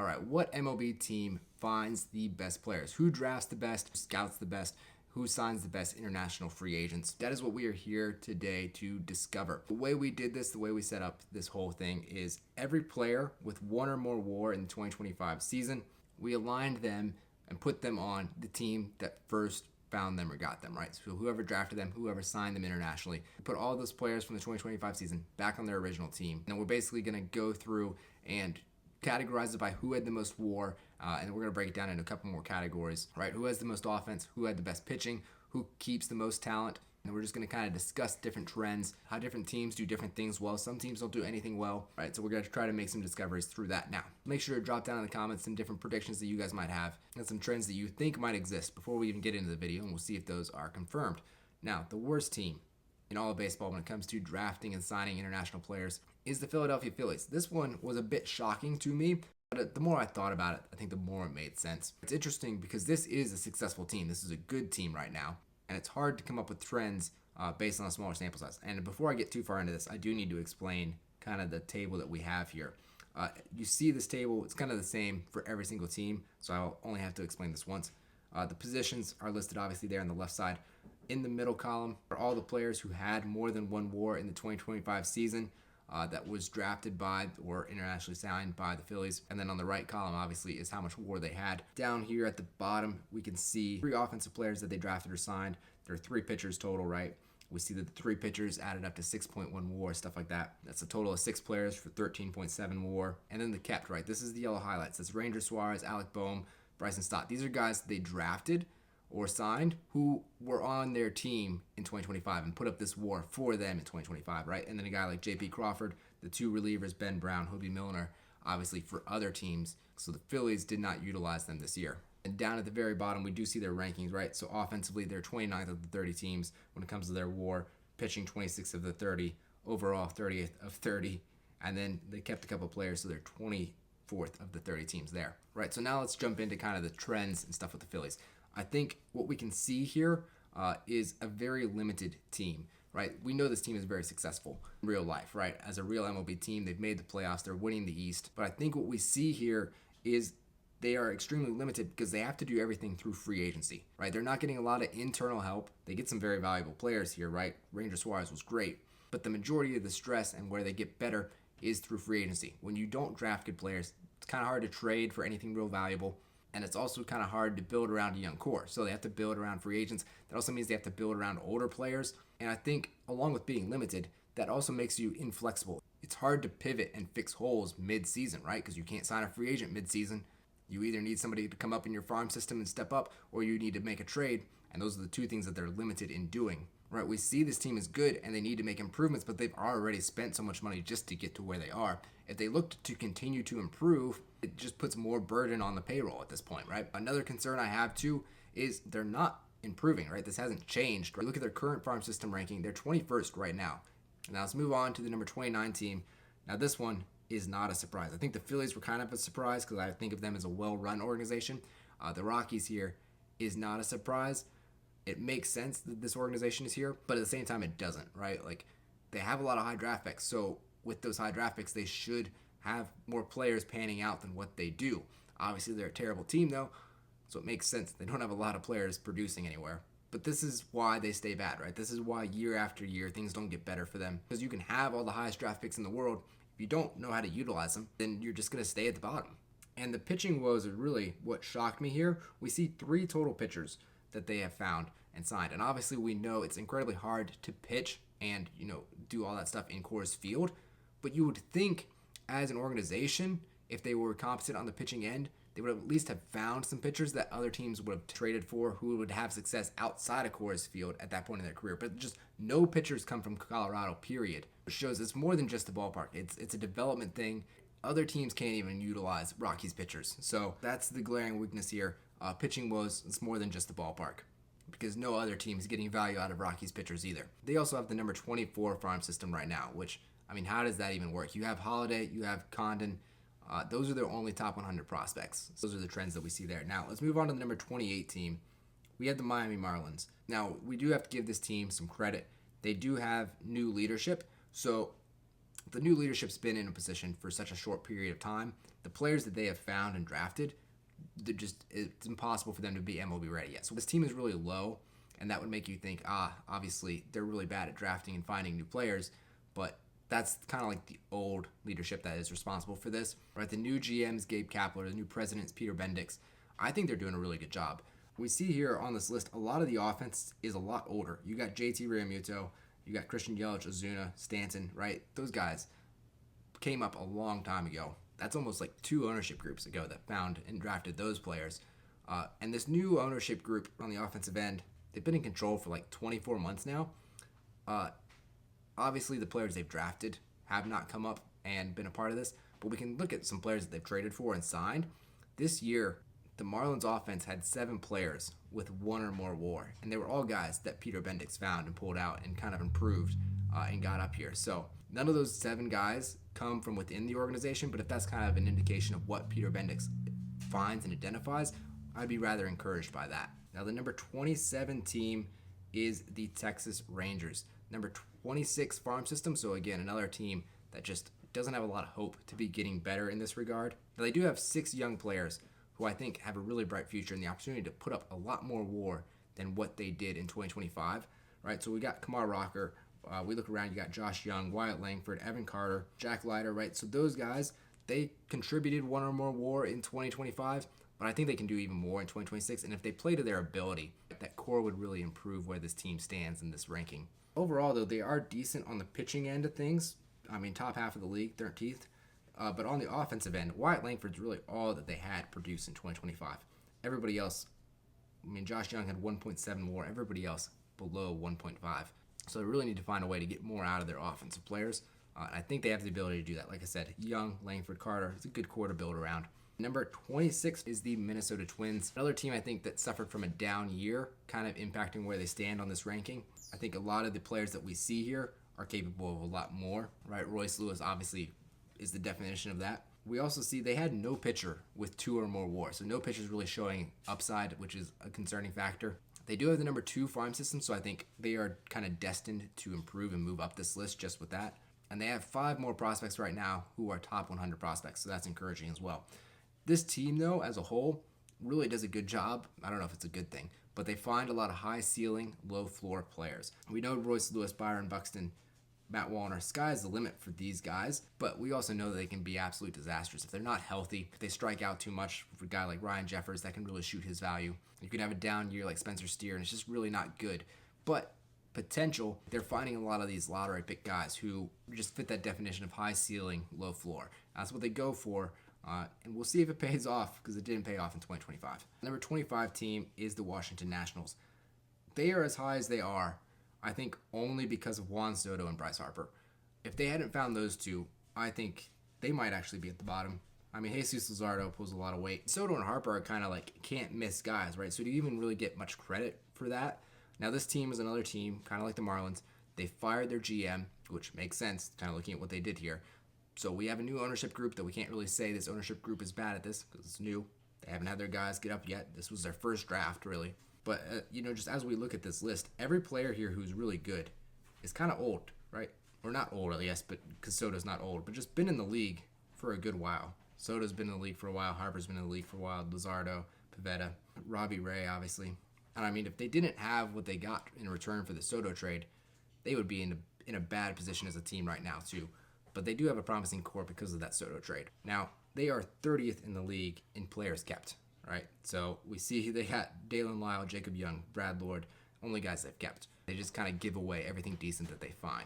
All right, what MLB team finds the best players? Who drafts the best, scouts the best, who signs the best international free agents? That is what we are here today to discover. The way we did this, the way we set up this whole thing is every player with one or more WAR in the 2025 season, we aligned them and put them on the team that first found them or got them, right? So whoever drafted them, whoever signed them internationally, put all those players from the 2025 season back on their original team. And we're basically going to go through and categorize it by who had the most WAR, and we're going to break it down into a couple more categories, right? Who has the most offense, who had the best pitching, who keeps the most talent, and we're just going to kind of discuss different trends, how different teams do different things well. Some teams don't do anything well, right? So we're going to try to make some discoveries through that. Now, make sure to drop down in the comments some different predictions that you guys might have and some trends that you think might exist before we even get into the video, and we'll see if those are confirmed. Now, the worst team in all of baseball when it comes to drafting and signing international players is the Philadelphia Phillies. This one was a bit shocking to me, but the more I thought about it, I think the more it made sense. It's interesting because this is a successful team. This is a good team right now, and it's hard to come up with trends based on a smaller sample size. And before I get too far into this, I do need to explain kind of the table that we have here. You see this table, it's kind of the same for every single team, so I'll only have to explain this once. The positions are listed obviously there on the left side. In the middle column are all the players who had more than one WAR in the 2025 season that was drafted by or internationally signed by the Phillies. And then on the right column, obviously, is how much WAR they had. Down here at the bottom, we can see 3 offensive players that they drafted or signed. There are 3 pitchers total, right? We see that the 3 pitchers added up to 6.1 WAR, stuff like that. That's a total of 6 players for 13.7 WAR. And then the kept, right? This is the yellow highlights. That's Ranger Suarez, Alec Boehm, Bryson Stott. These are guys they drafted or signed who were on their team in 2025 and put up this WAR for them in 2025, right? And then a guy like J.P. Crawford, the 2 relievers, Ben Brown, Hobie Milner, obviously for other teams. So the Phillies did not utilize them this year. And down at the very bottom, we do see their rankings, right? So offensively, they're 29th of the 30 teams when it comes to their WAR, pitching 26th of the 30, overall 30th of 30, and then they kept a couple players, so they're 24th of the 30 teams there, right? So now let's jump into kind of the trends and stuff with the Phillies. I think what we can see here is a very limited team, right? We know this team is very successful in real life, right? As a real MLB team, they've made the playoffs, they're winning the East. But I think what we see here is they are extremely limited because they have to do everything through free agency, right? They're not getting a lot of internal help. They get some very valuable players here, right? Ranger Suarez was great. But the majority of the stress and where they get better is through free agency. When you don't draft good players, it's kind of hard to trade for anything real valuable. And it's also kind of hard to build around a young core. So they have to build around free agents. That also means they have to build around older players. And I think along with being limited, that also makes you inflexible. It's hard to pivot and fix holes mid-season, right? Because you can't sign a free agent mid-season. You either need somebody to come up in your farm system and step up, or you need to make a trade. And those are the 2 things that they're limited in doing, right? We see this team is good and they need to make improvements, but they've already spent so much money just to get to where they are. If they look to continue to improve, it just puts more burden on the payroll at this point, right? Another concern I have too is they're not improving, right? This hasn't changed. Look at their current farm system ranking. They're 21st right now. Now let's move on to the number 29 team. Now this one is not a surprise. I think the Phillies were kind of a surprise because I think of them as a well-run organization. The Rockies here is not a surprise. It makes sense that this organization is here, but at the same time it doesn't, right? Like they have a lot of high draft picks, so with those high draft picks, they should have more players panning out than what they do. Obviously, they're a terrible team, though, so it makes sense. They don't have a lot of players producing anywhere. But this is why they stay bad, right? This is why year after year, things don't get better for them. Because you can have all the highest draft picks in the world. If you don't know how to utilize them, then you're just going to stay at the bottom. And the pitching woes are really what shocked me here. We see 3 total pitchers that they have found and signed. And obviously, we know it's incredibly hard to pitch and, do all that stuff in Coors Field. But you would think as an organization, if they were competent on the pitching end, they would at least have found some pitchers that other teams would have traded for who would have success outside of Coors Field at that point in their career. But just no pitchers come from Colorado, period. Which shows it's more than just the ballpark. It's a development thing. Other teams can't even utilize Rockies pitchers. So that's the glaring weakness here. Pitching woes, it's more than just the ballpark, because no other team is getting value out of Rockies pitchers either. They also have the number 24 farm system right now, which, how does that even work? You have Holiday, you have Condon. Those are their only top 100 prospects. Those are the trends that we see there. Now, let's move on to the number 28 team. We have the Miami Marlins. Now, we do have to give this team some credit. They do have new leadership. So the new leadership's been in a position for such a short period of time. The players that they have found and drafted, it's impossible for them to be MLB ready yet. So this team is really low, and that would make you think, obviously they're really bad at drafting and finding new players, but that's kind of like the old leadership that is responsible for this, right? The new GMs, Gabe Kapler, the new presidents, Peter Bendix, I think they're doing a really good job. We see here on this list, a lot of the offense is a lot older. You got JT Realmuto, you got Christian Yelich, Ozuna, Stanton, right? Those guys came up a long time ago. That's almost like 2 ownership groups ago that found and drafted those players. And this new ownership group on the offensive end, they've been in control for like 24 months now. Obviously, the players they've drafted have not come up and been a part of this, but we can look at some players that they've traded for and signed. This year, the Marlins offense had 7 players with 1 or more WAR, and they were all guys that Peter Bendix found and pulled out and kind of improved and got up here. So none of those 7 guys come from within the organization, but if that's kind of an indication of what Peter Bendix finds and identifies, I'd be rather encouraged by that. Now, the number 27 team is the Texas Rangers. Number 26 farm system, so again, another team that just doesn't have a lot of hope to be getting better in this regard. Now, they do have 6 young players who I think have a really bright future and the opportunity to put up a lot more WAR than what they did in 2025, right? So we got Kumar Rocker. We look around, you got Josh Young, Wyatt Langford, Evan Carter, Jack Leiter, right? So those guys, they contributed 1 or more WAR in 2025, but I think they can do even more in 2026. And if they play to their ability, that core would really improve where this team stands in this ranking. Overall, though, they are decent on the pitching end of things. I mean, top half of the league, 13th. But on the offensive end, Wyatt Langford's really all that they had produced in 2025. Everybody else, I mean, Josh Young had 1.7 WAR. Everybody else below 1.5. So they really need to find a way to get more out of their offensive players. And I think they have the ability to do that. Like I said, Young, Langford, Carter, it's a good core to build around. Number 26 is the Minnesota Twins. Another team I think that suffered from a down year, kind of impacting where they stand on this ranking. I think a lot of the players that we see here are capable of a lot more, right? Royce Lewis obviously is the definition of that. We also see they had no pitcher with 2 or more WAR, so no pitchers really showing upside, which is a concerning factor. They do have the number 2 farm system, so I think they are kind of destined to improve and move up this list just with that. And they have 5 more prospects right now who are top 100 prospects, so that's encouraging as well. This team, though, as a whole, really does a good job. I don't know if it's a good thing, but they find a lot of high ceiling, low floor players. We know Royce Lewis, Byron Buxton, Matt Wallner, sky's the limit for these guys, but we also know that they can be absolute disasters. If they're not healthy, if they strike out too much, for a guy like Ryan Jeffers, that can really shoot his value. You could have a down year like Spencer Steer, and it's just really not good. But potential, they're finding a lot of these lottery pick guys who just fit that definition of high ceiling, low floor. That's what they go for. And we'll see if it pays off, because it didn't pay off in 2025. Number 25 team is the Washington Nationals. They are as high as they are, I think, only because of Juan Soto and Bryce Harper. If they hadn't found those two, I think they might actually be at the bottom. I mean, Jesus Luzardo pulls a lot of weight. Soto and Harper are kind of like can't miss guys, right? So do you even really get much credit for that? Now, this team is another team, kind of like the Marlins. They fired their GM, which makes sense, kind of looking at what they did here. So we have a new ownership group that we can't really say this ownership group is bad at this because it's new. They haven't had their guys get up yet. This was their first draft, really. But, just as we look at this list, every player here who's really good is kind of old, right? Or not old, yes, but because Soto's not old, but just been in the league for a good while. Soto's been in the league for a while. Harper's been in the league for a while. Luzardo, Pivetta, Robbie Ray, obviously. And, I mean, if they didn't have what they got in return for the Soto trade, they would be in a bad position as a team right now, too. But they do have a promising core because of that Soto trade. Now, they are 30th in the league in players kept, right? So we see they got Dalen Lyle, Jacob Young, Brad Lord, only guys they've kept. They just kind of give away everything decent that they find.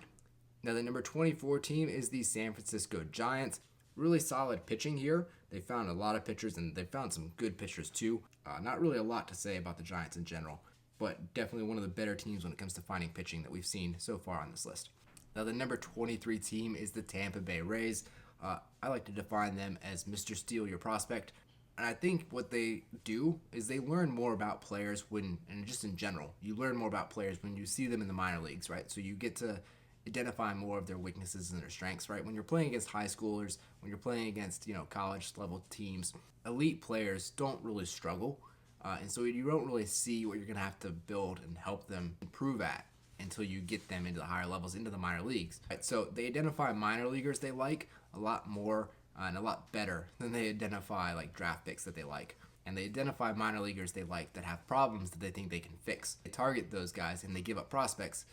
Now, the number 24 team is the San Francisco Giants. Really solid pitching here. They found a lot of pitchers, and they found some good pitchers too. Not really a lot to say about the Giants in general, but definitely one of the better teams when it comes to finding pitching that we've seen so far on this list. Now, the number 23 team is the Tampa Bay Rays. I like to define them as Mr. Steal Your Prospect. And I think what they do is they learn more about players and just in general, you learn more about players when you see them in the minor leagues, right? So you get to identify more of their weaknesses and their strengths, right? When you're playing against high schoolers, when you're playing against, college level teams, elite players don't really struggle. And so you don't really see what you're going to have to build and help them improve at until you get them into the higher levels, into the minor leagues. Right, so they identify minor leaguers they like a lot more and a lot better than they identify like draft picks that they like. And they identify minor leaguers they like that have problems that they think they can fix. They target those guys and they give up prospects.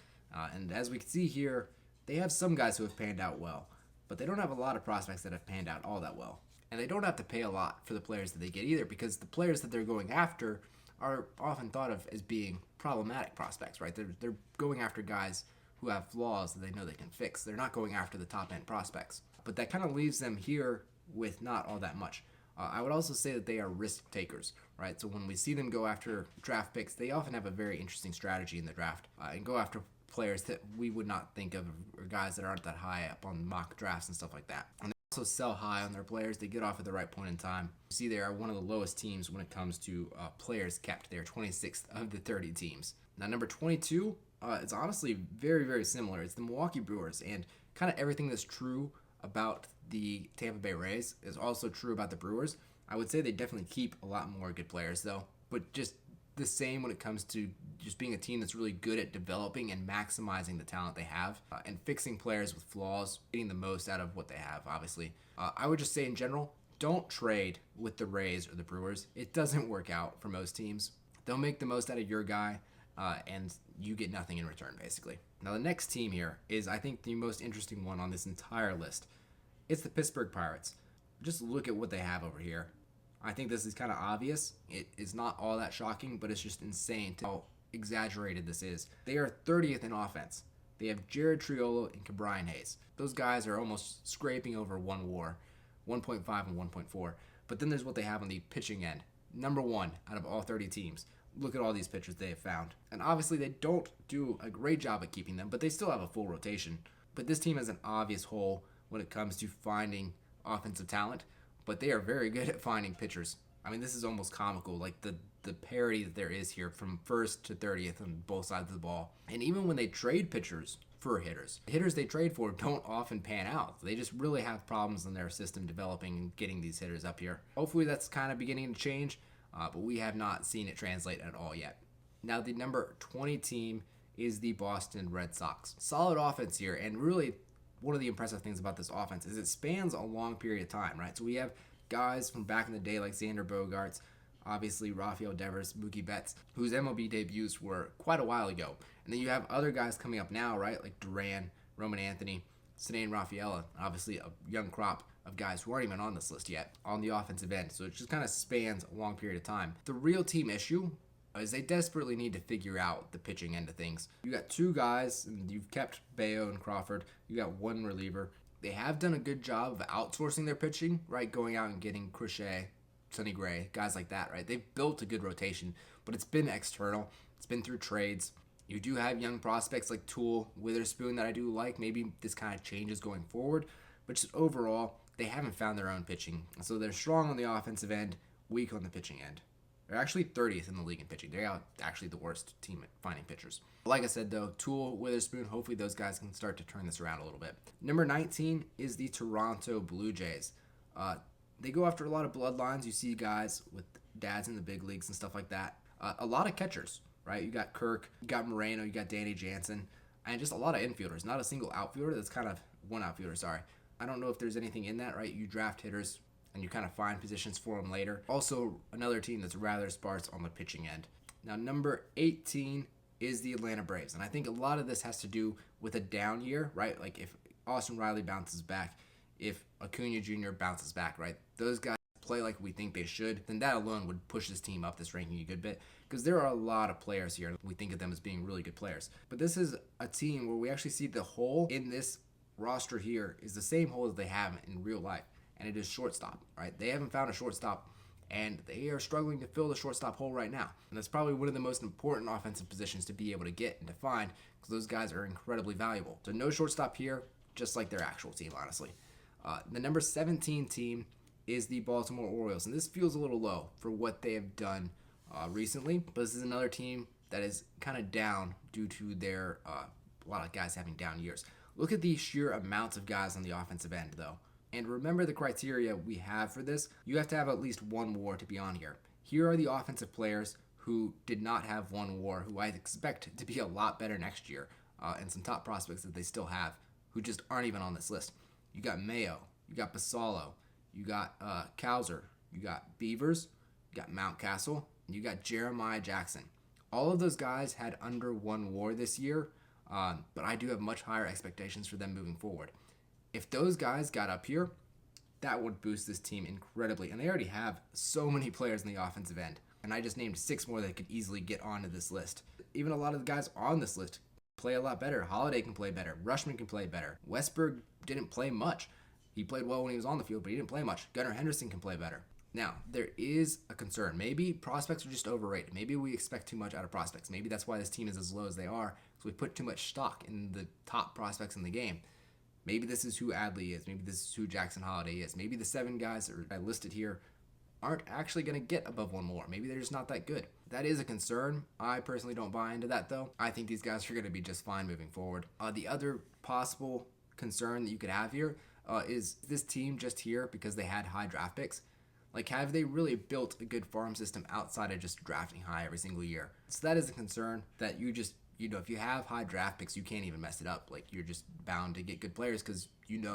And as we can see here, they have some guys who have panned out well, but they don't have a lot of prospects that have panned out all that well. And they don't have to pay a lot for the players that they get either, because the players that they're going after are often thought of as being problematic prospects, right? They're going after guys who have flaws that they know they can fix. They're not going after the top-end prospects. But that kind of leaves them here with not all that much. I would also say that they are risk takers, right? So when we see them go after draft picks, they often have a very interesting strategy in the draft and go after players that we would not think of, or guys that aren't that high up on mock drafts and stuff like that. And they also sell high on their players. They get off at the right point in time. You see, they are one of the lowest teams when it comes to players kept. They are 26th of the 30 teams. Now, number 22 is honestly very, very similar. It's the Milwaukee Brewers, and kind of everything that's true about the Tampa Bay Rays is also true about the Brewers. I would say they definitely keep a lot more good players, though, but just the same when it comes to just being a team that's really good at developing and maximizing the talent they have and fixing players with flaws, getting the most out of what they have, obviously. I would just say in general, don't trade with the Rays or the Brewers. It doesn't work out for most teams. They'll make the most out of your guy, and you get nothing in return, basically. Now, the next team here is, I think, the most interesting one on this entire list. It's the Pittsburgh Pirates. Just look at what they have over here. I think this is kind of obvious. It is not all that shocking, but it's just insane how exaggerated this is. They are 30th in offense. They have Jared Triolo and Ke'Bryan Hayes. Those guys are almost scraping over 1 WAR, 1.5 and 1.4. But then there's what they have on the pitching end. Number 1 out of all 30 teams. Look at all these pitchers they have found. And obviously they don't do a great job at keeping them, but they still have a full rotation. But this team has an obvious hole when it comes to finding offensive talent, but they are very good at finding pitchers. I mean, this is almost comical, like the parity that there is here from 1st to 30th on both sides of the ball. And even when they trade pitchers for hitters, the hitters they trade for don't often pan out. They just really have problems in their system developing and getting these hitters up here. Hopefully that's kind of beginning to change, but we have not seen it translate at all yet. Now, the number 20 team is the Boston Red Sox. Solid offense here, and really one of the impressive things about this offense is it spans a long period of time, right? So we have guys from back in the day like Xander Bogaerts, obviously Rafael Devers, Mookie Betts, whose MLB debuts were quite a while ago. And then you have other guys coming up now, right? Like Duran, Roman Anthony, Ceddanne Rafaela, obviously a young crop of guys who aren't even on this list yet on the offensive end. So it just kind of spans a long period of time. The real team issue is they desperately need to figure out the pitching end of things. You got 2 guys, and you've kept Bayo and Crawford. You got 1 reliever. They have done a good job of outsourcing their pitching, right? Going out and getting Crochet, Sonny Gray, guys like that, right? They've built a good rotation, but it's been external. It's been through trades. You do have young prospects like Toole, Witherspoon that I do like. Maybe this kind of changes going forward, but just overall, they haven't found their own pitching. So they're strong on the offensive end, weak on the pitching end. They're actually 30th in the league in pitching. They're actually the worst team at finding pitchers. Like I said, though, Toole, Witherspoon, hopefully those guys can start to turn this around a little bit. Number 19 is the Toronto Blue Jays. They go after a lot of bloodlines. You see guys with dads in the big leagues and stuff like that. A lot of catchers, right? You got Kirk, you got Moreno, you got Danny Jansen, and just a lot of infielders. Not a single outfielder. That's kind of one outfielder, sorry. I don't know if there's anything in that, right? You draft hitters and you kind of find positions for them later. Also, another team that's rather sparse on the pitching end. Now, number 18 is the Atlanta Braves, and I think a lot of this has to do with a down year, right? Like if Austin Riley bounces back, if Acuna Jr. bounces back, right? Those guys play like we think they should, then that alone would push this team up this ranking a good bit, because there are a lot of players here. We think of them as being really good players. But this is a team where we actually see the hole in this roster here is the same hole that they have in real life, and it is shortstop, right? They haven't found a shortstop, and they are struggling to fill the shortstop hole right now. And that's probably one of the most important offensive positions to be able to get and to find, because those guys are incredibly valuable. So no shortstop here, just like their actual team, honestly. The number 17 team is the Baltimore Orioles, and this feels a little low for what they have done recently, but this is another team that is kind of down due to their a lot of guys having down years. Look at the sheer amounts of guys on the offensive end, though. And remember the criteria we have for this. You have to have at least 1 WAR to be on here. Here are the offensive players who did not have one WAR, who I expect to be a lot better next year, and some top prospects that they still have, who just aren't even on this list. You got Mayo, you got Basallo, you got Cowser, you got Beavers, you got Mountcastle, and you got Jeremiah Jackson. All of those guys had under one WAR this year, but I do have much higher expectations for them moving forward. If those guys got up here, that would boost this team incredibly. And they already have so many players in the offensive end. And I just named 6 more that could easily get onto this list. Even a lot of the guys on this list play a lot better. Holiday can play better. Rushman can play better. Westberg didn't play much. He played well when he was on the field, but he didn't play much. Gunnar Henderson can play better. Now, there is a concern. Maybe prospects are just overrated. Maybe we expect too much out of prospects. Maybe that's why this team is as low as they are, because we put too much stock in the top prospects in the game. Maybe this is who Adley is. Maybe this is who Jackson Holiday is. Maybe the 7 guys that I listed here aren't actually going to get above one more. Maybe they're just not that good. That is a concern. I personally don't buy into that, though. I think these guys are going to be just fine moving forward. The other possible concern that you could have here is this team just here because they had high draft picks? Like, have they really built a good farm system outside of just drafting high every single year? So that is a concern that if you have high draft picks, you can't even mess it up. Like, you're just bound to get good players because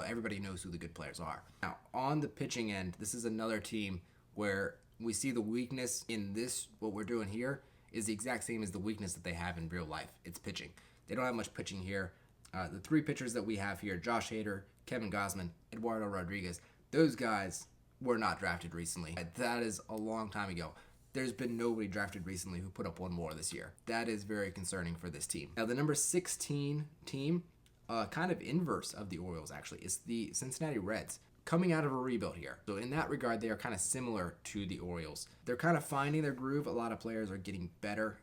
everybody knows who the good players are. Now, on the pitching end, this is another team where we see the weakness in this, what we're doing here, is the exact same as the weakness that they have in real life. It's pitching. They don't have much pitching here. The 3 pitchers that we have here, Josh Hader, Kevin Gausman, Eduardo Rodriguez, those guys were not drafted recently. That is a long time ago. There's been nobody drafted recently who put up one more this year. That is very concerning for this team. Now, the number 16 team, kind of inverse of the Orioles, actually, is the Cincinnati Reds, coming out of a rebuild here. So in that regard, they are kind of similar to the Orioles. They're kind of finding their groove. A lot of players are getting better,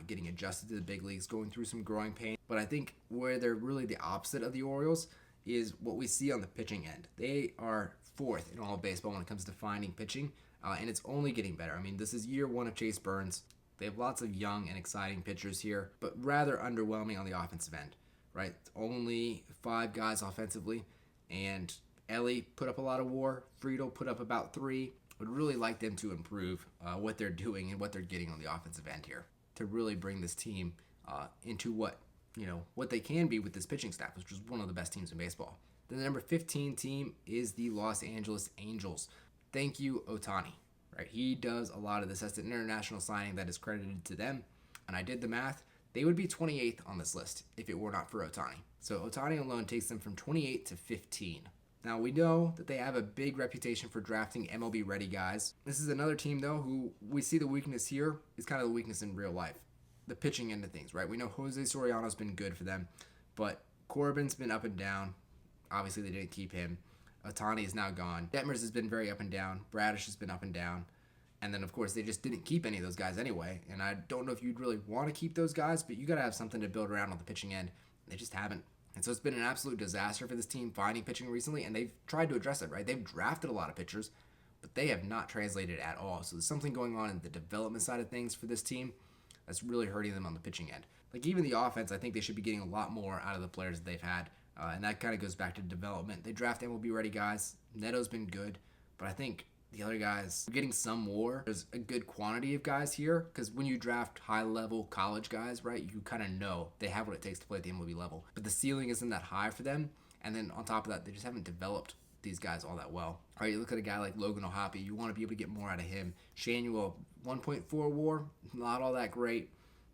getting adjusted to the big leagues, going through some growing pain. But I think where they're really the opposite of the Orioles is what we see on the pitching end. They are 4th in all of baseball when it comes to finding pitching, and it's only getting better. I mean, this is year 1 of Chase Burns. They have lots of young and exciting pitchers here, but rather underwhelming on the offensive end, right? Only 5 guys offensively, and Ellie put up a lot of WAR. Friedel put up about 3. Would really like them to improve what they're doing and what they're getting on the offensive end here to really bring this team into what they can be with this pitching staff, which is one of the best teams in baseball. Then the number 15 team is the Los Angeles Angels. Thank you, Ohtani. Right? He does a lot of this. That's an international signing that is credited to them. And I did the math. They would be 28th on this list if it were not for Ohtani. So Ohtani alone takes them from 28 to 15. Now, we know that they have a big reputation for drafting MLB-ready guys. This is another team, though, who we see the weakness here is kind of the weakness in real life. The pitching end of things, right? We know Jose Soriano's been good for them, but Corbin's been up and down. Obviously, they didn't keep him. Ohtani is now gone. Detmers has been very up and down. Bradish has been up and down. And then, of course, they just didn't keep any of those guys anyway. And I don't know if you'd really want to keep those guys, but you got to have something to build around on the pitching end. They just haven't. And so it's been an absolute disaster for this team finding pitching recently, and they've tried to address it, right? They've drafted a lot of pitchers, but they have not translated at all. So there's something going on in the development side of things for this team that's really hurting them on the pitching end. Like, even the offense, I think they should be getting a lot more out of the players that they've had. And that kind of goes back to development. They draft MLB-ready guys. Neto's been good, but I think the other guys are getting some more. There's a good quantity of guys here because when you draft high-level college guys, right, you kind of know they have what it takes to play at the MLB level. But the ceiling isn't that high for them. And then on top of that, they just haven't developed these guys all that well. All right, you look at a guy like Logan O'Hoppe. You want to be able to get more out of him. Shanuel, 1.4 WAR, not all that great.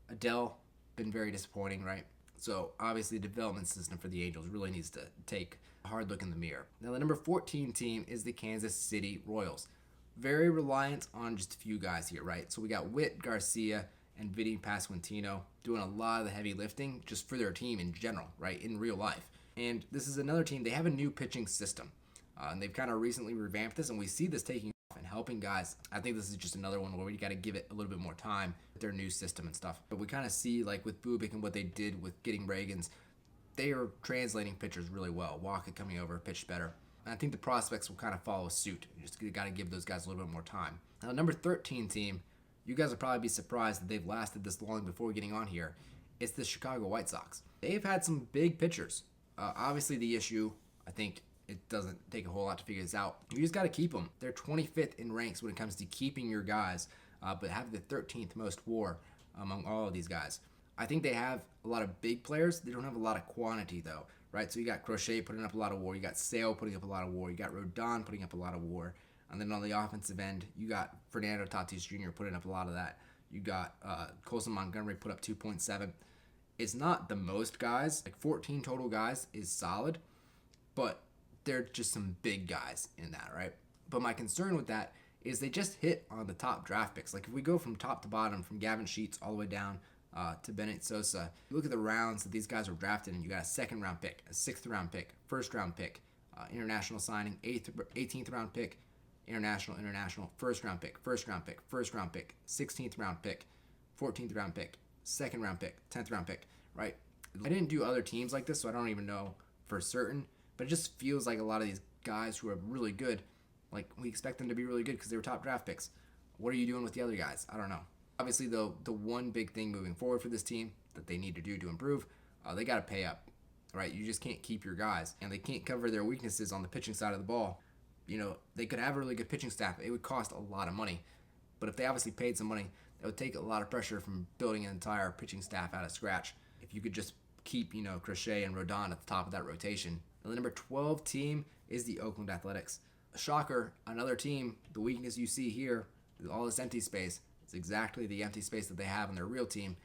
Adele, been very disappointing, right? So obviously the development system for the Angels really needs to take a hard look in the mirror. Now the number 14 team is the Kansas City Royals. Very reliant on just a few guys here, right? So we got Whit Garcia and Vinny Pasquantino doing a lot of the heavy lifting just for their team in general, right, in real life. And this is another team, they have a new pitching system. And they've kind of recently revamped this, and we see this taking off and helping guys. I think this is just another one where we got to give it a little bit more time with their new system and stuff. But we kind of see, like with Bubik and what they did with getting Reagans, they are translating pitchers really well. Waka coming over, pitched better. And I think the prospects will kind of follow suit. You just got to give those guys a little bit more time. Now, the number 13 team, you guys will probably be surprised that they've lasted this long before getting on here. It's the Chicago White Sox. They've had some big pitchers. Obviously, the issue, I think, it doesn't take a whole lot to figure this out. You just got to keep them. They're 25th in ranks when it comes to keeping your guys but have the 13th most WAR among all of these guys. I think they have a lot of big players. They don't have a lot of quantity though, right? So you got Crochet putting up a lot of WAR. You got Sale putting up a lot of WAR. You got Rodon putting up a lot of WAR. And then on the offensive end, you got Fernando Tatis Jr. putting up a lot of that. You got Colson Montgomery put up 2.7. It's not the most guys. Like 14 total guys is solid, but they're just some big guys in that, right? But my concern with that is they just hit on the top draft picks. Like if we go from top to bottom, from Gavin Sheets all the way down to Bennett Sosa, you look at the rounds that these guys were drafted in. You got a second round pick, a sixth round pick, first round pick, international signing, 18th round pick, international, first round pick, 16th round pick, 14th round pick, second round pick, 10th round pick, right? I didn't do other teams like this, so I don't even know for certain, but it just feels like a lot of these guys who are really good, like we expect them to be really good because they were top draft picks. What are you doing with the other guys? I don't know. Obviously, though, the one big thing moving forward for this team that they need to do to improve, they got to pay up, right? You just can't keep your guys, and they can't cover their weaknesses on the pitching side of the ball. You know, they could have a really good pitching staff. It would cost a lot of money. But if they obviously paid some money, that would take a lot of pressure from building an entire pitching staff out of scratch. If you could just keep, Crochet and Rodon at the top of that rotation. Now, the number 12 team is the Oakland Athletics. Shocker, another team, the weakness you see here is all this empty space. It's exactly the empty space that they have in their real team.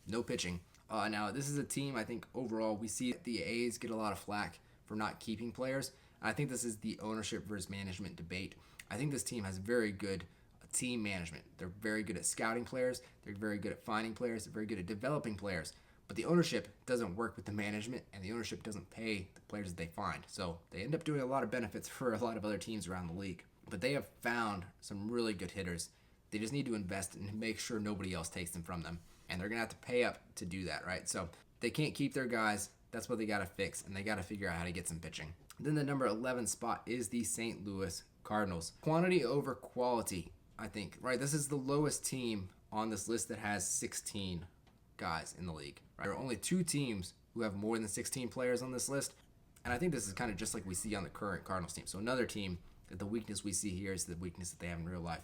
No pitching. Now, this is a team, I think, overall, we see the A's get a lot of flack for not keeping players. I think this is the ownership versus management debate. I think this team has very good team management. They're very good at scouting players. They're very good at finding players. They're very good at developing players. But the ownership doesn't work with the management, and the ownership doesn't pay the players that they find. So they end up doing a lot of benefits for a lot of other teams around the league. But they have found some really good hitters. They just need to invest and make sure nobody else takes them from them. And they're going to have to pay up to do that, right? So they can't keep their guys. That's what they got to fix, and they got to figure out how to get some pitching. Then the number 11 spot is the St. Louis Cardinals. Quantity over quality, I think, right? This is the lowest team on this list that has 16 guys in the league. Right? There are only 2 teams who have more than 16 players on this list, and I think this is kind of just like we see on the current Cardinals team. So another team that the weakness we see here is the weakness that they have in real life.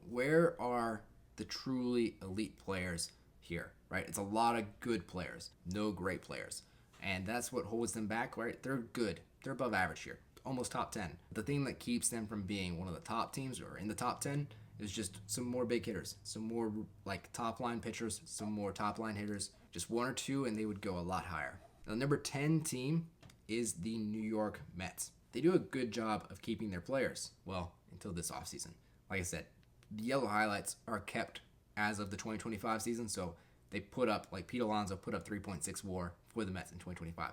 Where are the truly elite players here, right? It's a lot of good players, no great players. And that's what holds them back, right? They're good. They're above average here, almost top 10. The thing that keeps them from being one of the top teams or in the top 10 is just some more big hitters, some more like top line pitchers, some more top line hitters, just 1 or 2, and they would go a lot higher. Now, the number 10 team is the New York Mets. They do a good job of keeping their players, well, until this offseason. Like I said, the yellow highlights are kept as of the 2025 season, so they put up, like Pete Alonso put up 3.6 WAR for the Mets in 2025.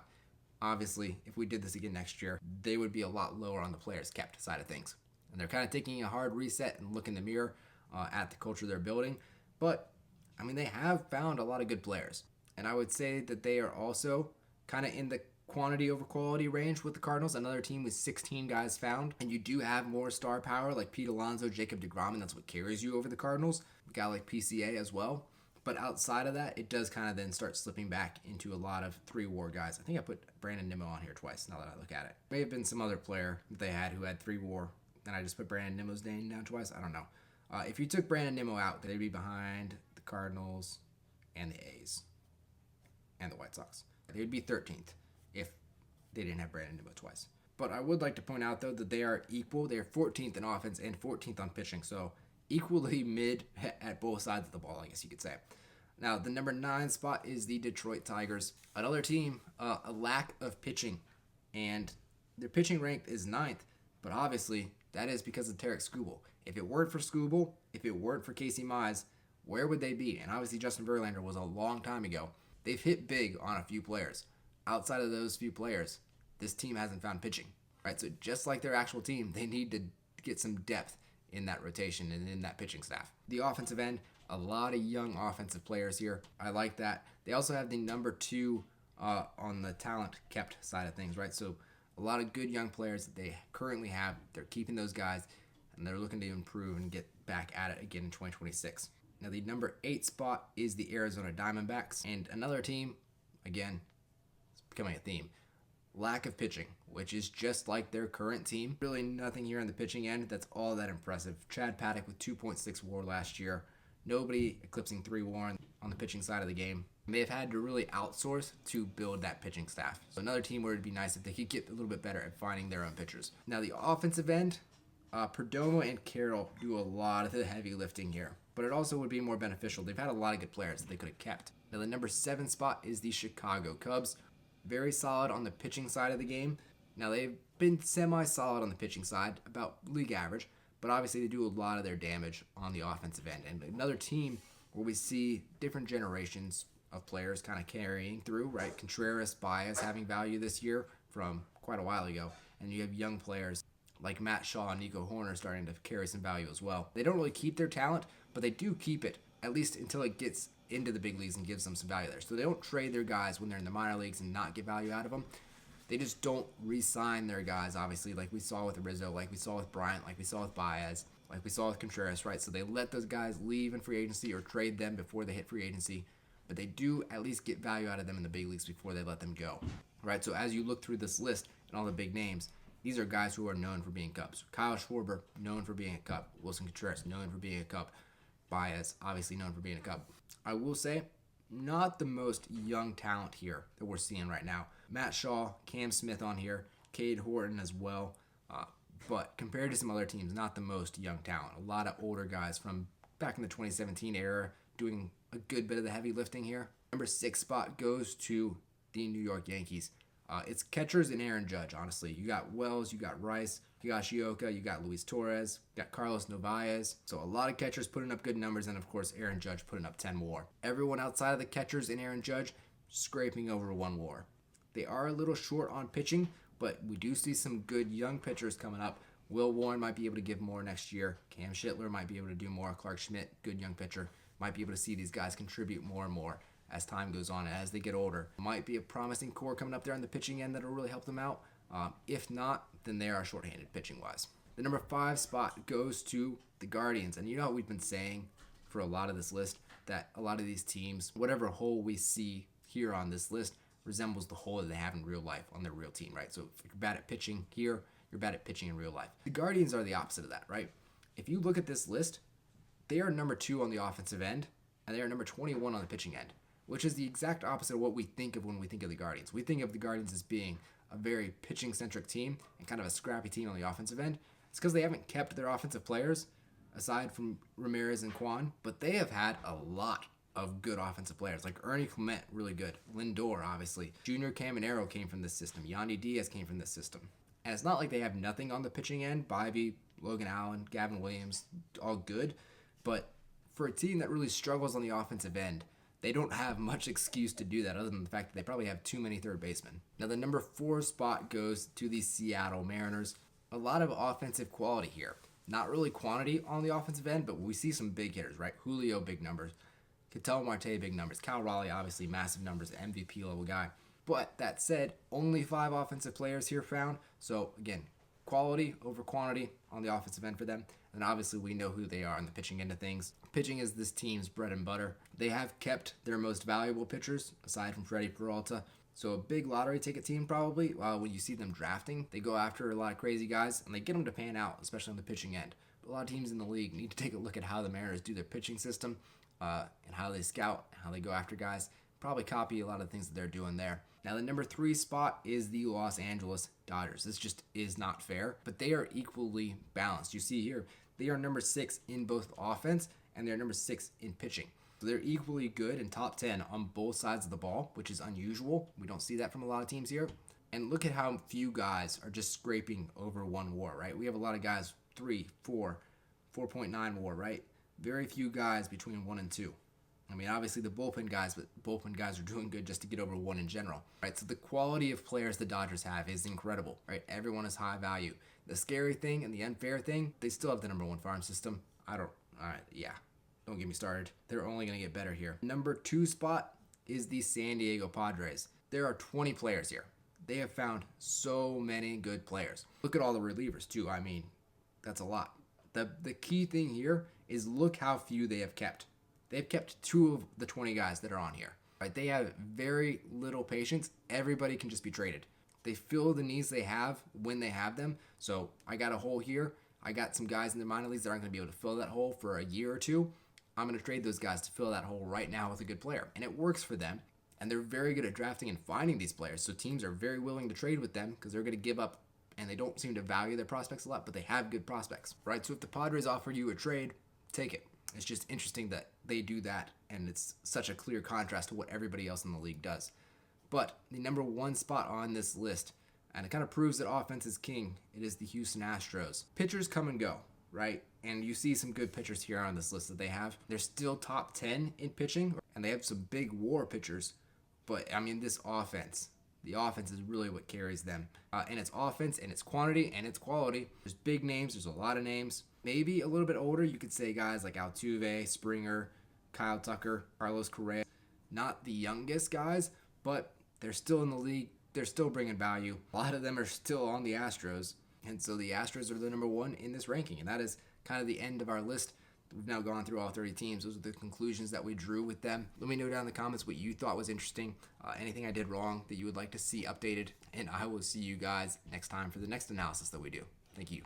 Obviously, if we did this again next year, they would be a lot lower on the players kept side of things. And they're kind of taking a hard reset and look in the mirror at the culture they're building. But, I mean, they have found a lot of good players. And I would say that they are also kind of in the quantity over quality range with the Cardinals, another team with 16 guys found. And you do have more star power like Pete Alonso, Jacob deGrom, and that's what carries you over the Cardinals. A guy like PCA as well. But outside of that, it does kind of then start slipping back into a lot of 3 WAR guys. I think I put Brandon Nimmo on here twice now that I look at it. May have been some other player that they had who had 3 WAR, and I just put Brandon Nimmo's name down twice. I don't know. If you took Brandon Nimmo out, they'd be behind the Cardinals and the A's and the White Sox. They would be 13th if they didn't have Brandon Nimmo twice. But I would like to point out, though, that they are equal. They are 14th in offense and 14th on pitching, so equally mid at both sides of the ball, I guess you could say. Now, the number 9 spot is the Detroit Tigers. Another team, a lack of pitching, and their pitching rank is 9th, but obviously that is because of Tarek Skubal. If it weren't for Skubal, if it weren't for Casey Mize, where would they be? And obviously Justin Verlander was a long time ago. They've hit big on a few players. Outside of those few players, this team hasn't found pitching, right? So just like their actual team, they need to get some depth in that rotation and in that pitching staff. The offensive end, a lot of young offensive players here. I like that. They also have the number 2 on the talent kept side of things, right? So a lot of good young players that they currently have. They're keeping those guys, and they're looking to improve and get back at it again in 2026. Now, the number 8 spot is the Arizona Diamondbacks, and another team, again, it's becoming a theme. lack of pitching, which is just like their current team. Really nothing here on the pitching end that's all that impressive. Chad Paddock with 2.6 WAR last year. Nobody eclipsing 3 WAR on the pitching side of the game. They've had to really outsource to build that pitching staff. So another team where it'd be nice if they could get a little bit better at finding their own pitchers. Now the offensive end, Perdomo and Carroll do a lot of the heavy lifting here, but it also would be more beneficial. They've had a lot of good players that they could have kept. Now the number 7 spot is the Chicago Cubs. Very solid on the pitching side of the game. Now they've been semi-solid on the pitching side, about league average, but obviously they do a lot of their damage on the offensive end. And another team where we see different generations of players kind of carrying through, right? Contreras, Baez having value this year from quite a while ago. And you have young players like Matt Shaw and Nico Horner starting to carry some value as well. They don't really keep their talent, but they do keep it, at least until it gets into the big leagues and gives them some value there. So they don't trade their guys when they're in the minor leagues and not get value out of them. They just don't re-sign their guys, obviously, like we saw with Rizzo, like we saw with Bryant, like we saw with Baez, like we saw with Contreras, right? So they let those guys leave in free agency or trade them before they hit free agency, but they do at least get value out of them in the big leagues before they let them go, right? So as you look through this list and all the big names, these are guys who are known for being Cubs. Kyle Schwarber, known for being a Cub. Wilson Contreras, known for being a Cub. Baez, obviously known for being a Cub. I will say, not the most young talent here that we're seeing right now. Matt Shaw, Cam Smith on here, Cade Horton as well. But compared to some other teams, not the most young talent. A lot of older guys from back in the 2017 era doing a good bit of the heavy lifting here. Number 6 spot goes to the New York Yankees. It's catchers and Aaron Judge, honestly. You got Wells, you got Rice, Higashioka, you got Luis Torres, you got Carlos Narvaez. So a lot of catchers putting up good numbers, and of course Aaron Judge putting up 10 WAR. Everyone outside of the catchers and Aaron Judge scraping over 1 WAR. They are a little short on pitching, but we do see some good young pitchers coming up. Will Warren might be able to give more next year. Cam Schittler might be able to do more. Clark Schmidt, good young pitcher, might be able to see these guys contribute more and more as time goes on and as they get older. Might be a promising core coming up there on the pitching end that'll really help them out. If not, then they are shorthanded pitching-wise. The number 5 spot goes to the Guardians. And you know what we've been saying for a lot of this list, that a lot of these teams, whatever hole we see here on this list, resembles the hole that they have in real life on their real team, right? So if you're bad at pitching here, you're bad at pitching in real life. The Guardians are the opposite of that, right? If you look at this list, they are number 2 on the offensive end, and they are number 21 on the pitching end, which is the exact opposite of what we think of when we think of the Guardians. We think of the Guardians as being a very pitching-centric team and kind of a scrappy team on the offensive end. It's because they haven't kept their offensive players, aside from Ramirez and Kwan, but they have had a lot of good offensive players, like Ernie Clement, really good. Lindor, obviously. Junior Caminero came from this system. Yandy Diaz came from this system. And it's not like they have nothing on the pitching end. Bybee, Logan Allen, Gavin Williams, all good. But for a team that really struggles on the offensive end, they don't have much excuse to do that other than the fact that they probably have too many third basemen. Now the number 4 spot goes to the Seattle Mariners. A lot of offensive quality here. Not really quantity on the offensive end, but we see some big hitters, right? Julio, big numbers. Ketel Marte, big numbers. Cal Raleigh, obviously massive numbers, MVP level guy. But that said, only 5 offensive players here found. So again, quality over quantity on the offensive end for them. And obviously we know who they are on the pitching end of things. Pitching is this team's bread and butter. They have kept their most valuable pitchers, aside from Freddie Peralta. So a big lottery ticket team probably. When you see them drafting, they go after a lot of crazy guys, and they get them to pan out, especially on the pitching end. But a lot of teams in the league need to take a look at how the Mariners do their pitching system, and how they scout, how they go after guys. Probably copy a lot of the things that they're doing there. Now the number 3 spot is the Los Angeles Dodgers. This just is not fair, but they are equally balanced. You see here, they are number 6 in both offense, and they're number 6 in pitching. So they're equally good in top 10 on both sides of the ball, which is unusual. We don't see that from a lot of teams here. And look at how few guys are just scraping over 1 WAR, right? We have a lot of guys 3, 4, 4.9 WAR, right? Very few guys between 1 and 2. I mean, obviously the bullpen guys, but bullpen guys are doing good just to get over 1 in general, right? So the quality of players the Dodgers have is incredible, right? Everyone is high value. The scary thing and the unfair thing, they still have the number 1 farm system. Don't get me started. They're only going to get better here. Number 2 spot is the San Diego Padres. There are 20 players here. They have found so many good players. Look at all the relievers too. I mean, that's a lot. The key thing here is look how few they have kept. They've kept 2 of the 20 guys that are on here. Right? They have very little patience. Everybody can just be traded. They fill the needs they have when they have them. So I got a hole here. I got some guys in the minor leagues that aren't going to be able to fill that hole for a year or two. I'm going to trade those guys to fill that hole right now with a good player. And it works for them. And they're very good at drafting and finding these players. So teams are very willing to trade with them because they're going to give up, and they don't seem to value their prospects a lot, but they have good prospects, right? So if the Padres offer you a trade, take it. It's just interesting that they do that, and it's such a clear contrast to what everybody else in the league does. But the number one spot on this list, and it kind of proves that offense is king, it is the Houston Astros. Pitchers come and go, right? And you see some good pitchers here on this list that they have. They're still top 10 in pitching, and they have some big WAR pitchers. But, I mean, this offense, the offense is really what carries them. And it's offense, and it's quantity, and it's quality. There's big names. There's a lot of names. Maybe a little bit older, you could say guys like Altuve, Springer, Kyle Tucker, Carlos Correa. Not the youngest guys, but they're still in the league. They're still bringing value. A lot of them are still on the Astros. And so the Astros are the number one in this ranking. And that is kind of the end of our list. We've now gone through all 30 teams. Those are the conclusions that we drew with them. Let me know down in the comments what you thought was interesting, anything I did wrong that you would like to see updated, and I will see you guys next time for the next analysis that we do. Thank you.